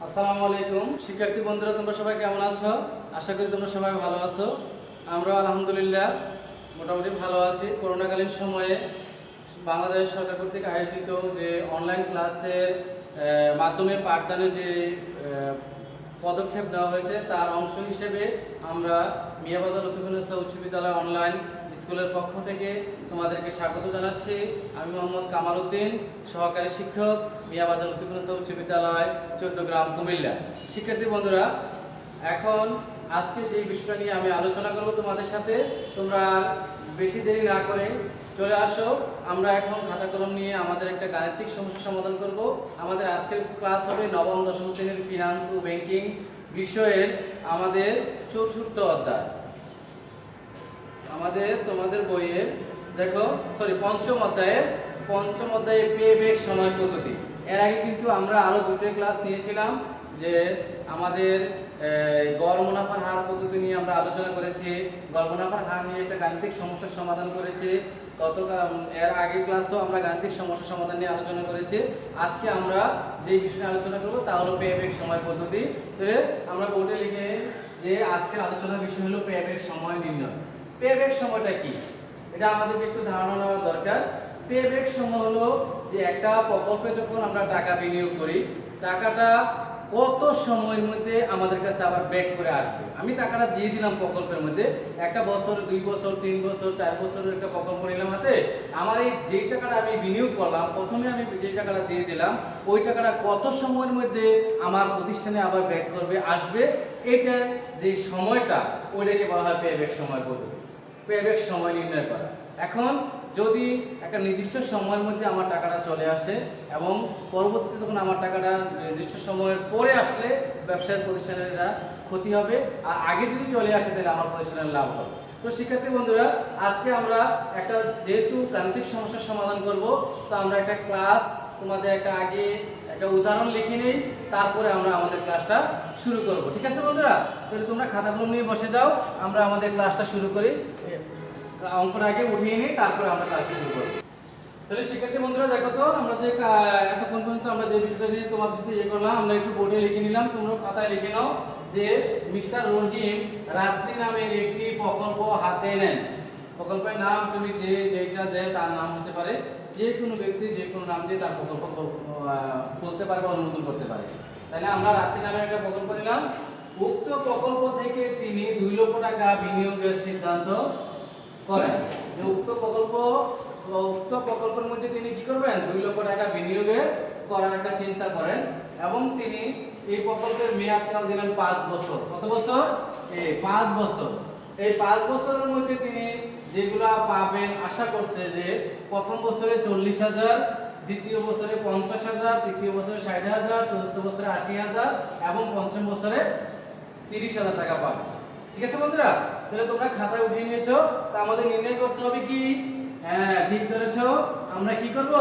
আসসালামু আলাইকুম শিক্ষার্থী বন্ধুরা, তোমরা সবাই কেমন আছো? আশা করি তোমরা সবাই ভালো আছো। আমরা আলহামদুলিল্লাহ মোটামুটি ভালো আছি। করোনাকালীন সময়ে বাংলাদেশ সরকার কর্তৃক আয়োজিত যে অনলাইন ক্লাসের মাধ্যমে পাঠদানের যে পদক্ষেপ নেওয়া হয়েছে তার অংশ হিসেবে আমরা মিয়াবাজার লতিফুন্নেছা উচ্চ বিদ্যালয় অনলাইন স্কুলের পক্ষ থেকে তোমাদেরকে স্বাগত জানাচ্ছি। আমি মোহাম্মদ কামাল উদ্দিন, সহকারী শিক্ষক, মিয়াবাজার লতিফুন্নেছা উচ্চ বিদ্যালয়, চৌদ্দগ্রাম, কুমিল্লা। শিক্ষার্থী বন্ধুরা, এখন আজকে যে বিষয়টা নিয়ে আমি আলোচনা করব তোমাদের সাথে, তোমরা বেশি দেরি না করে চলে আসো। আমরা এখন খাতা কলম নিয়ে আমাদের একটা গাণিতিক সমস্যা সমাধান করব। আমাদের আজকের ক্লাস হবে নবম দশম শ্রেণীর ফিনান্স ও ব্যাংকিং বিষয়ের আমাদের চতুর্থ অধ্যায়। তোমাদের বইয়ে দেখো পঞ্চম অধ্যায়ে পে ব্যাক সময় পদ্ধতি। এর আগে কিন্তু আমরা আরো দুটো ক্লাস নিয়েছিলাম, যে আমাদের গড় মুনাফার হার পদ্ধতি নিয়ে আমরা আলোচনা করেছি। গড় মুনাফার হার নিয়ে একটা গাণিতিক সমস্যার সমাধান করেছি। এর আগের ক্লাসও আমরা গাণিতিক সমস্যা সমাধান নিয়ে আলোচনা করেছি। আজকে আমরা যে বিষয় নিয়ে আলোচনা করব তা হলো পে ব্যাক সময় পদ্ধতি। তাহলে আমরা বোর্ডে লিখে যে আজকের আলোচনার বিষয় হলো পে ব্যাক সময় নির্ণয়। পে ব্যাক সময়টা কি, এটা আমাদেরকে একটু ধারণা নেওয়া দরকার। পে ব্যাক সময় হলো যে একটা প্রকল্পে যখন আমরা টাকা বিনিয়োগ করি, টাকাটা কত সময়ের মধ্যে আমাদের কাছে আবার ব্যাক করে আসবে। আমি টাকাটা দিয়ে দিলাম প্রকল্পের মধ্যে, একটা বছর, 2 বছর, 3 বছর, 4 বছরের একটা প্রকল্প নিলাম হাতে। আমার এই যেই টাকাটা আমি বিনিয়োগ করলাম, প্রথমে আমি যে টাকাটা দিয়ে দিলাম, ওই টাকাটা কত সময়ের মধ্যে আমার প্রতিষ্ঠানে আবার ব্যাক করবে, আসবে, এটা যে সময়টা, ওইটাকে বলা হয় পে ব্যাক সময় পদ্ধতি। পে ব্যাক সময় নির্ণয় করা। এখন যদি একটা নির্দিষ্ট সময়ের মধ্যে আমার টাকাটা চলে আসে এবং পরবর্তীতে যখন আমার টাকাটা নির্দিষ্ট সময়ের পরে আসলে ব্যবসায়িক প্রতিষ্ঠানের ক্ষতি হবে, আর আগে যদি চলে আসে তাহলে আমার প্রতিষ্ঠানের লাভ হবে। তো শিক্ষার্থী বন্ধুরা, আজকে আমরা একটা যেহেতু গাণিতিক সমস্যার সমাধান করব, তো আমরা একটা ক্লাস তোমাদের আগে একটা উদাহরণ লিখে নেই, তারপরে আমরা আমাদের ক্লাসটা শুরু করব। ঠিক আছে বন্ধুরা? তাহলে তোমরা খাতা কলম নিয়ে বসে যাও, আমরা আমাদের ক্লাসটা শুরু করি। অঙ্কটা আগে উঠিয়ে নিই, তারপরে আমরা ক্লাস শুরু করব। তাহলে শিক্ষার্থী বন্ধুরা, দেখো তো আমরা যে এতক্ষণ পর্যন্ত আমরা যে বিষয়টা নিয়ে তোমাদের সাথে করলাম, আমরা একটু বোর্ডে লিখে নিলাম, তোমরা খাতায় লিখে নাও যে মিস্টার রহিম রাত্রি নামের একটি প্রকল্প হাতে নেন। প্রকল্পের নাম তুমি যেটা দেয় তার নাম হতে পারে, যে কোনো ব্যক্তি যে কোনো নাম দিয়ে তার প্রকল্প বলতে পারে বা অনুমোদন করতে পারে। তাহলে আমরা রাত্রি নামের একটা প্রকল্প নিলাম। উক্ত প্রকল্প থেকে তিনি 2 লক্ষ টাকা বিনিয়োগের সিদ্ধান্ত করেন। যে উক্ত প্রকল্পের মধ্যে তিনি কি করবেন, 2 লক্ষ টাকা বিনিয়োগে করার একটা চিন্তা করেন, এবং তিনি এই প্রকল্পের মেয়াদকাল দিলেন 5 বছর। কত বছর? 5 বছর। এই 5 বছরের মধ্যে তিনি যেগুলা পাবেন আশা করছে, যে প্রথম বছরে 40,000, দ্বিতীয় বছরে 50,000, তৃতীয় বছরে 60,000, চতুর্থ বছরে 80,000 এবং পঞ্চম বছরে 30,000 টাকা পাবে। ঠিক আছে বন্ধুরা? তাহলে তোমরা খাতায় উঠিয়ে নিয়েছো। তা আমাদের নির্ণয় করতে হবে কি? হ্যাঁ, ঠিক ধরেছো। আমরা কি করব?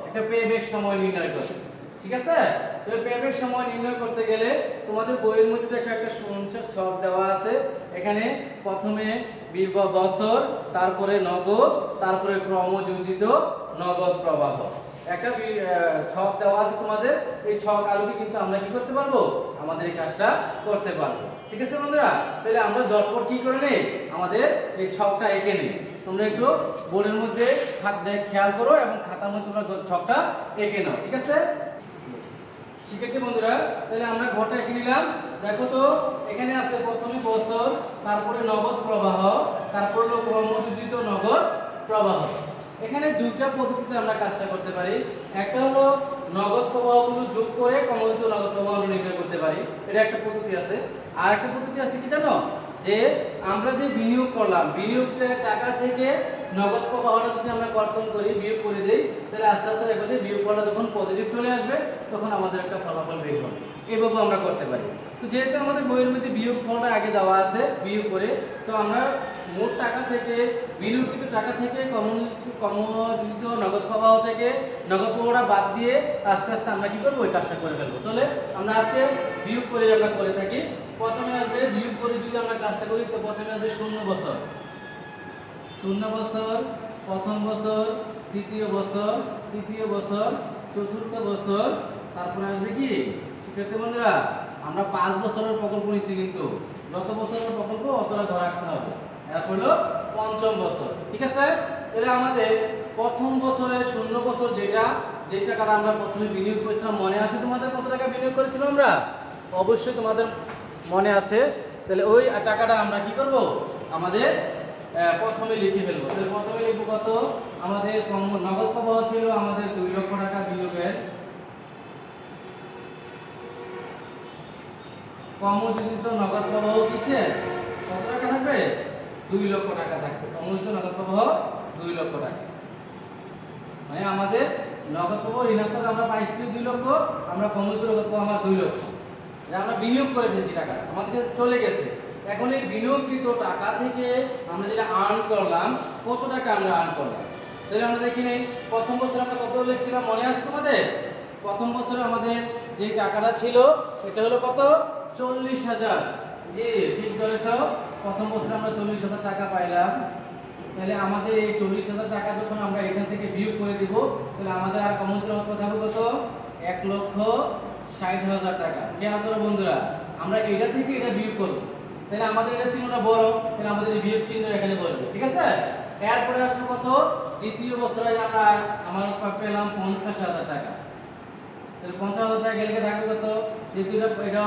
একটা পে ব্যাক সময় নির্ণয় করব। ঠিক আছে? তাহলে পে ব্যাক সময় নির্ণয় করতে গেলে তোমাদের বইয়ের মধ্যে দেখো একটা সংখ্যার ছক দেওয়া আছে। এখানে প্রথমে বছর, তারপরে নগদ, তারপরে ক্রমযোজিত নগদ প্রবাহ, একটা ছক দেওয়া আছে তোমাদের। এই ছক আলোকে কিন্তু আমরা কি করতে পারবো, আমাদের এই কাজটা করতে পারবো। ঠিক আছে বন্ধুরা? তাহলে আমরা ঝটপট কি করে নেই, আমাদের এই ছকটা এঁকে নেই। তোমরা একটু বোর্ডের মধ্যে খেয়াল করো এবং খাতার মধ্যে তোমরা ছকটা এঁকে নাও। ঠিক আছে শিক্ষার্থী বন্ধুরা? তাহলে আমরা ঘরটা এঁকে নিলাম। দেখো তো, এখানে আছে প্রথমে বছর, তারপরে নগদ প্রবাহ, তারপর হলো ক্রমযোজিত নগদ প্রবাহ। এখানে দুইটা পদ্ধতিতে আমরা কাজটা করতে পারি। একটা হলো নগদ প্রবাহগুলো যোগ করে ক্রমযোজিত নগদ প্রবাহগুলো নির্ণয় করতে পারি, এটা একটা পদ্ধতি আছে। আর একটা পদ্ধতি আছে কি জানো, যে আমরা যে বিনিয়োগ করলাম, বিনিয়োগটা টাকা থেকে নগদ প্রবাহটা যদি আমরা কর্তন করি, বিয়োগ করে দেই, তাহলে আস্তে আস্তে দেখো যে বিয়োগ ফলটা যখন পজিটিভ চলে আসবে, তখন আমাদের একটা ফলাফল বের হবে। এইভাবে আমরা করতে পারি। তো যেহেতু আমাদের বইয়ের মধ্যে বিয়োগ ফলটা আগে দেওয়া আছে, বিয়োগ করে, তো আমরা মোট টাকা থেকে, বিনিয়োগকৃত টাকা থেকে, ক্রমযোজিত নগদ প্রবাহ থেকে নগদ প্রবাহটা বাদ দিয়ে আস্তে আস্তে আমরা কি করবো, ওই কাজটা করে ফেলবো। তাহলে আমরা আজকে বিয়োগ করে আমরা করে থাকি। প্রথমে আসবে, বিয়োগ করে যদি আমরা কাজটা করি, তো প্রথমে আসবে 0 বছর, 0 বছর, প্রথম বছর, দ্বিতীয় বছর, তৃতীয় বছর, চতুর্থ বছর, তারপরে আসবে কি শিক্ষার্থী বন্ধুরা আমরা 5 বছরের প্রকল্প নিচ্ছি, কিন্তু যত বছরের প্রকল্প অতটা ধরে রাখতে হবে। এরপর হলো পঞ্চম বছর, ঠিক আছে? তাহলে আমাদের প্রথম বছরে 0 বছর যে টাকাটা আমরা প্রথমে বিনিয়োগ করেছিলাম, মনে আছে তোমাদের কত টাকা বিনিয়োগ করেছিলাম আমরা? অবশ্যই তোমাদের মনে আছে। তাহলে ওই টাকাটা আমরা কি করব, আমাদের প্রথমে লিখে ফেলবো। তাহলে প্রথমে লিখবো কত, আমাদের নগদ প্রবাহ ছিল আমাদের 2 লক্ষ টাকা বিনিয়োগের, কর্মযোজিত নগদ প্রবাহ কিসের কত টাকা থাকবে, 2 লক্ষ টাকা থাকবে। কর্মযোজিত নগদ প্রবাহ 2 লক্ষ টাকা, মানে আমাদের নগদ প্রবাহ ঋণাত্মক আমরা পাইছি 2 লক্ষ, আমরা কর্মযোজিত নগদ প্রবাহ আমার 2 লক্ষ, আমরা বিনিয়োগ করে ফেলছি, টাকা আমাদের কাছে চলে গেছে। এখন এই বিনিয়োগকৃত টাকা থেকে আমরা যেটা আর্ন করলাম, কত টাকা আমরা আর্ন করলাম, তাহলে আমরা দেখি নেই। প্রথম বছর আমরা কত লিখছিলাম, মনে আছে তোমাদের? প্রথম বছরে আমাদের যে টাকাটা ছিল এটা হলো কত, 40,000। জি ঠিক ধরেছ, প্রথম বছরে আমরা 40,000 টাকা পাইলাম। তাহলে আমাদের এই 40,000 টাকা যখন আমরা এখান থেকে বিয়োগ করে দিব, তাহলে আমাদের আর কমন কথা হবে কত, 1,60,000 টাকা। খেয়াল করো বন্ধুরা, আমরা এটা থেকে এটা বিয়োগ করব, তাহলে আমাদের এটা চিহ্নটা বড়, তাহলে আমাদের এই বিয়োগ চিহ্ন এখানে বসবে, ঠিক আছে? এরপরে আসবে কত, দ্বিতীয় বছরে আমরা পেলাম 50,000 টাকা। তাহলে 50,000 টাকা গেলে থাকবে কত, যেহেতু এটা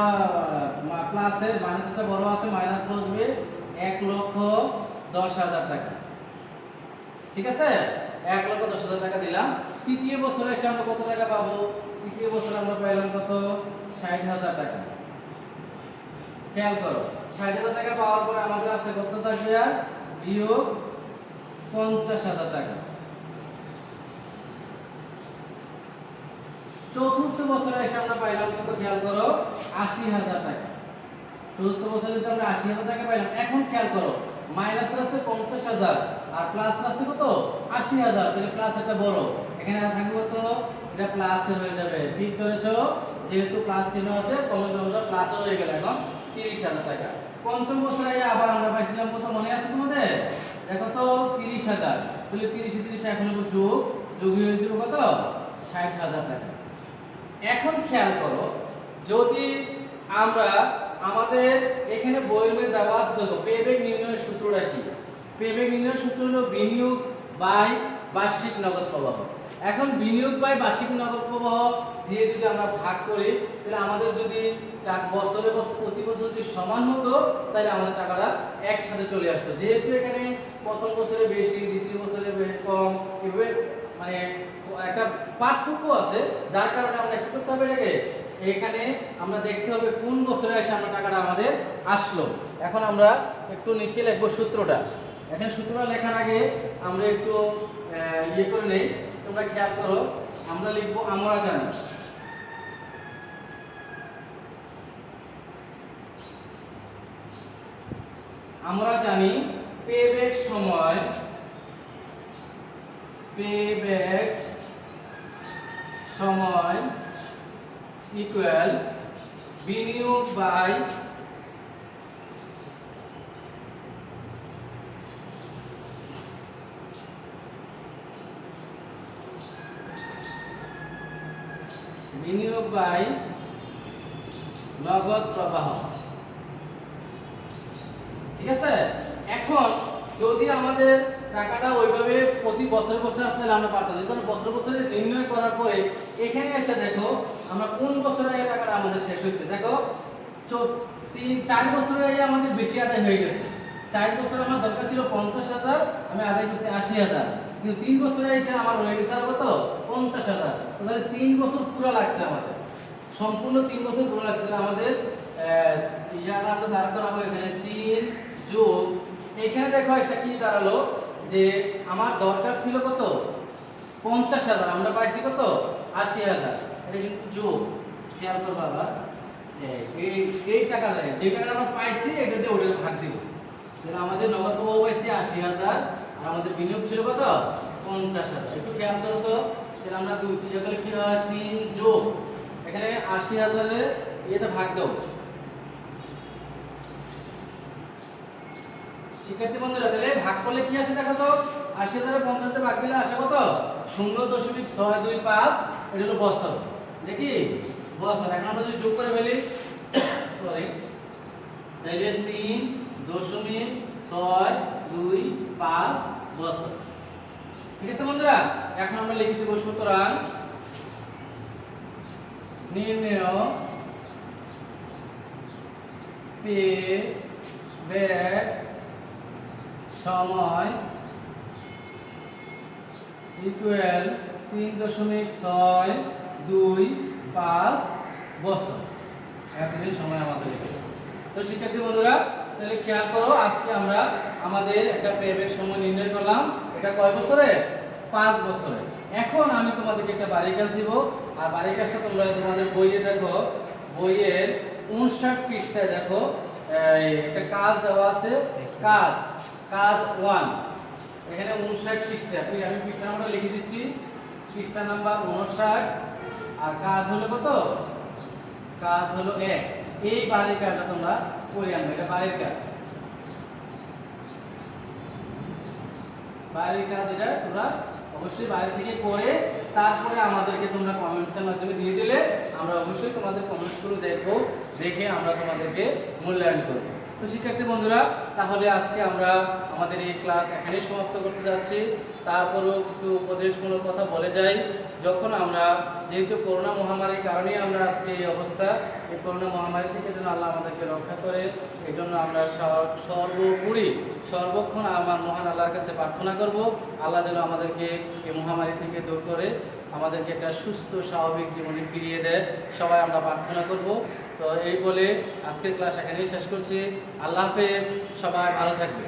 প্লাসের মাইনাসটা বড় আছে, মাইনাস বসবে 1,10,000 টাকা, ঠিক আছে? 1,10,000 টাকা দিলাম। তৃতীয় বছরে এসে আমরা কত টাকা পাবো, তৃতীয় বছরে আমরা পাইলাম কত, 60,000 টাকা। খেয়াল করো, 60,000 টাকা পাওয়ার পরে আমাদের আছে কত থাকবে, আর বিয়োগ 50,000 টাকা। চতুর্থ বছরে এসে আমরা পাইলাম কত, খেয়াল করো, 80,000 টাকা। চতুর্থ বছরে যদি আমরা 80,000 টাকা পাইলাম, এখন খেয়াল করো, মাইনাস আছে 50,000 আর প্লাস আছে কত, 80,000। তাহলে প্লাস একটা বড়, এখানে আর থাকবে কত, এটা প্লাস হয়ে যাবে, ঠিক করেছো? যেহেতু প্লাস চিহ্ন আছে, কমনটা প্লাস হয়ে গেল, এখন 30,000 টাকা। পঞ্চম বছরে আবার আমরা পাইছিলাম কত, মনে আছে তোমাদের? দেখো তো, 30,000। তাহলে 30 এখন যোগ হয়ে যাবে কত, 60,000 টাকা। এখন খেয়াল করো, যদি আমরা আমাদের এখানে বইয়ের মধ্যে দেওয়া আছে, দেখো পেব্যাক নির্ণয়ের সূত্রটা কি? পেব্যাক নির্ণয়ের সূত্র হলো বিনিয়োগ বাই বার্ষিক নগদ প্রবাহ। এখন বিনিয়োগ বাই বার্ষিক নগদ প্রবাহ দিয়ে যদি আমরা ভাগ করি, তাহলে আমাদের যদি বছরে প্রতি বছর যদি সমান হতো, তাহলে আমাদের টাকাটা একসাথে চলে আসতো। যেহেতু এখানে প্রথম বছরে বেশি, দ্বিতীয় বছরে কম, এভাবে মানে একটা পার্থক্য আছে, যার কারণে আমরা কি করতে হবে, এটাকে এখানে আমরা দেখতে হবে কোন বছরে এসে আমরা টাকাটা আমাদের আসলো। এখন আমরা একটু নিচে লিখবো সূত্রটা। এখানে সূত্রটা লেখার আগে আমরা একটু ইয়ে করে নেই, তোমরা খেয়াল করো, আমরা লিখবো আমরা জানি। আমরা জানি পেব্যাক সময়, পেব্যাক সময় ইকুয়াল বিনিয়োগ বাই নগদ প্রবাহ, ঠিক আছে? এখন যদি আমাদের টাকাটা ওইভাবে প্রতি বছর আসলে আমরা পারতাম, কারণ বছরে নির্ণয় করার পরে এখানে এসে দেখো আমরা কোন বছরে এই টাকাটা আমাদের শেষ হয়েছে। দেখো 4 বছরে আমাদের বেশি আদায় হয়ে গেছে। 4 বছরে আমার দরকার ছিল 50,000, আমি আদায় করছি 80,000, কিন্তু 3 বছরে এসে আমার হয়ে গেছে আর কত, 50,000। তাহলে 3 বছর পুরো লাগছে আমাদের, সম্পূর্ণ 3 বছর পুরো লাগছে। তাহলে আমাদের ইয়াটা আমরা দাঁড় করাবো এখানে 3 যোগ, এখানে দেখো এসে কি দাঁড়ালো, যে আমার দরকার ছিল কত, 50,000, আমরা পাইছি কত, 80,000। এটা কিন্তু যোগ, খেয়াল করবো আবার, এই টাকাটা যে টাকাটা আমরা পাইছি এটা দিয়ে ওটা ভাগ দিব। তাহলে আমাদের নগদ প্রবাহ পাইছি 80,000 আর আমাদের বিনিয়োগ ছিল কত, 50,000। একটু খেয়াল করো তো, তাহলে আমরা 2 তাহলে কি হয়, 3 যোগ এখানে 80,000 এর এতে ভাগ দাও। শিক্ষার্থী বন্ধুরা, তাহলে ভাগ করলে কি আসে দেখো তো, 80,000 50 তে ভাগ দিলে আসে কত, 0.625। এটা হলো বছর, দেখি বছর। এখন আমরা যদি যোগ করে ফেলি সরি তাহলে 3.625 বছর। ঠিক আছে বন্ধুরা, এখন আমরা লিখে দেব সুতরাং নির্ণয় পে ব্যাক সময় ইকুয়াল 3.625 বছর। এতদিন সময় আমাদের লেগেছে। তো শিক্ষার্থী বন্ধুরা, তাহলে খেয়াল করো, আজকে আমরা আমাদের একটা পেব্যাক সময় নির্ণয় করলাম। এটা কয় বছরে? 5 বছরে। এখন আমি তোমাদেরকে একটা বাড়ির কাজ দিব, আর বাড়ির কাজটা তোমরা তোমাদের বইয়ে দেখো, বইয়ের 59 পৃষ্ঠায় দেখো একটা কাজ দেওয়া আছে, কাজ 1। এখানে 59 পৃষ্ঠা, আমি পৃষ্ঠা নাম্বার লিখে দিচ্ছি, পৃষ্ঠা নাম্বার 59, আর কাজ হলো কত? কাজ হলো 1। এই বাড়ির কাজটা তোমরা করে আনবে, এটা বাড়ির কাজ। বাড়ির কাজ এটা তোমরা অবশ্যই বাড়ি থেকে করে তারপরে আমাদেরকে তোমরা কমেন্টসের মাধ্যমে দিয়ে দিলে আমরা অবশ্যই তোমাদের কমেন্টসগুলো দেখবো, দেখে আমরা তোমাদেরকে মূল্যায়ন করব। তো শিক্ষার্থী বন্ধুরা, তাহলে আজকে আমরা আমাদের এই ক্লাস এখানেই সমাপ্ত করতে যাচ্ছি। তারপরেও কিছু উপদেশমূলক কথা বলে যাই। যখন আমরা যেহেতু করোনা মহামারীর কারণেই আমরা আজকে এই অবস্থা, এই করোনা মহামারী থেকে যেন আল্লাহ আমাদেরকে রক্ষা করে, এই জন্য আমরা সর্বক্ষণ আমার মহান আল্লাহর কাছে প্রার্থনা করব, আল্লাহ যেন আমাদেরকে এই মহামারী থেকে দূর করে আমাদেরকে একটা সুস্থ স্বাভাবিক জীবনে ফিরিয়ে দেয়। সবাই আমরা প্রার্থনা করব। তো এই বলে আজকের ক্লাস এখানেই শেষ করছি। আল্লাহ হাফেজ, সবাই ভালো থাকবে।